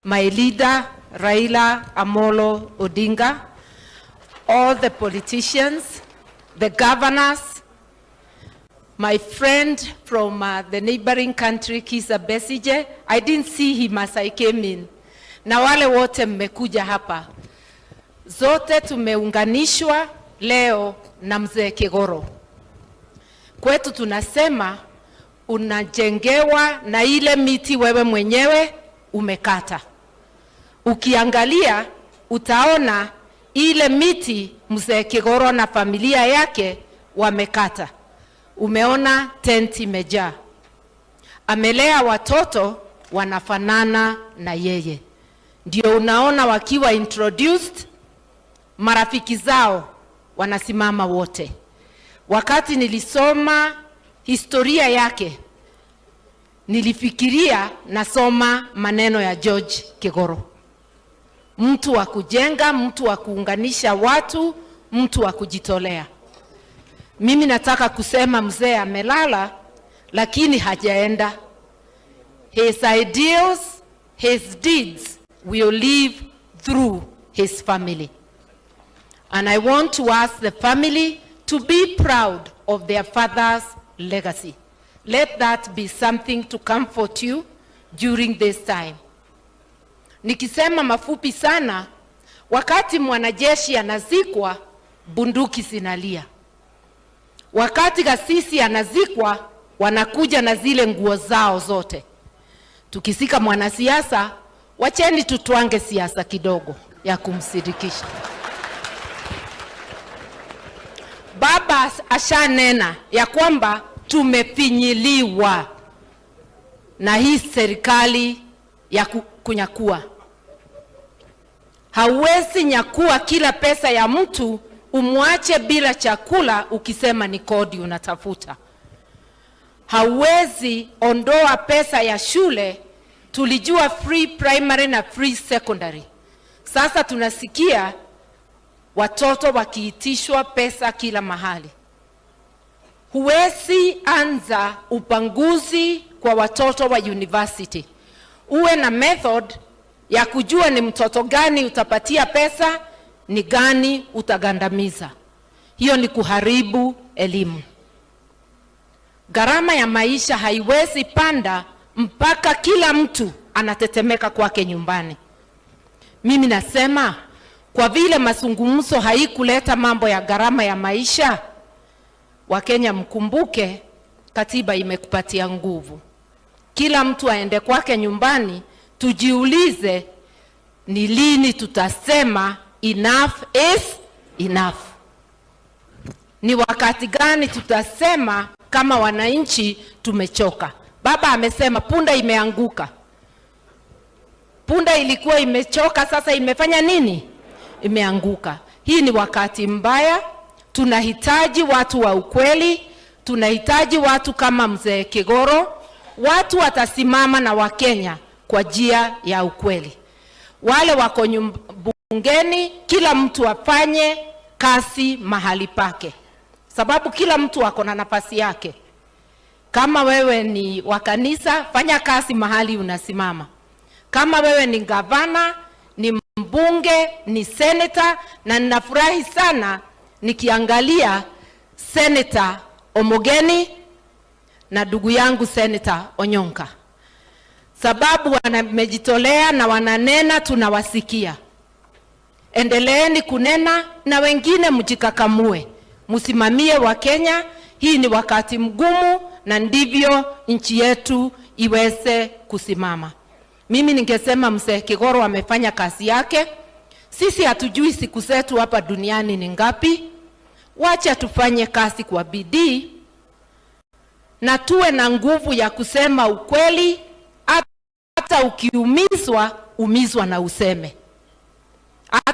my leader, Raila Amolo Odinga, all the politicians, the governors, my friend from the neighboring country, Kizza Besigye. I didn't see him as I came in. Na wale wote mmekuja hapa. Zote tumeunganishwa leo na mzee Kigoro. Kwetu tunasema unajengewa na ile miti wewe mwenyewe umekata. Ukiangalia utaona ile miti mzee Kigoro na familia yake wamekata. Umeona tenti imejaa. Amelea watoto wanafanana na yeye. Ndio unaona wakiwa introduced, marafiki zao wanasimama wote. Wakati nilisoma historia yake, nilifikiria nasoma maneno ya George Kigoro. Mtu wa kujenga, mtu wa kuunganisha watu, mtu wa kujitolea. Mimi nataka kusema mzee amelala, lakini hajaenda. His ideals, his deeds will live through his family. And I want to ask the family to be proud of their father's legacy. Let that be something to comfort you during this time. Nikisema mafupi sana, wakati mwanajeshi anazikwa, bunduki zinalia. Wakati kasisi anazikwa, wanakuja na zile nguo zao zote. Tukisika mwanasiasa, wacheni tutwange siasa kidogo ya kumsindikisha. Baba ashanena ya kwamba tumefinyiliwa na hii serikali ya kunyakua. Hauwezi nyakua kila pesa ya mtu umwache bila chakula ukisema ni kodi unatafuta. Hauwezi ondoa pesa ya shule. Tulijua free primary na free secondary. Sasa tunasikia watoto wakiitishwa pesa kila mahali. Huwezi anza upanguzi kwa watoto wa university. Uwe na method ya kujua ni mtoto gani utapatia pesa, ni gani utagandamiza. Hiyo ni kuharibu elimu. Gharama ya maisha haiwezi panda mpaka kila mtu anatetemeka kwake nyumbani. Mimi nasema kwa vile mazungumzo haikuleta mambo ya gharama ya maisha, Wakenya mkumbuke katiba imekupatia nguvu. Kila mtu aende kwake nyumbani, tujiulize ni lini tutasema enough is enough. Ni wakati gani tutasema kama wananchi tumechoka. Baba amesema punda imeanguka. Punda ilikuwa imechoka, sasa imefanya nini? Imeanguka. Hii ni wakati mbaya. Tunahitaji watu wa ukweli. Tunahitaji watu kama mzee Kigoro. Watu watasimama na Wakenya kwa njia ya ukweli. Wale wako bungeni, kila mtu afanye kazi mahali pake. Sababu kila mtu ako na nafasi yake. Kama wewe ni wa kanisa, fanya kazi mahali unasimama. Kama wewe ni gavana, ni mbunge, ni senator, na ninafurahi sana nikiangalia Senator Omogeni na ndugu yangu Senator Onyonka. Sababu wamejitolea na wananena, tunawasikia. Endeleeni kunena na wengine mjikakamue. Msimamie wa Kenya. Hii ni wakati mgumu na ndivyo nchi yetu iweze kusimama. Mimi ningesema mzee Kigoro amefanya kazi yake. Sisi hatujui siku zetu hapa duniani ni ngapi. Wacha tufanye kazi kwa bidii na tuwe na nguvu ya kusema ukweli. Hata ukiumizwa, umizwa na useme.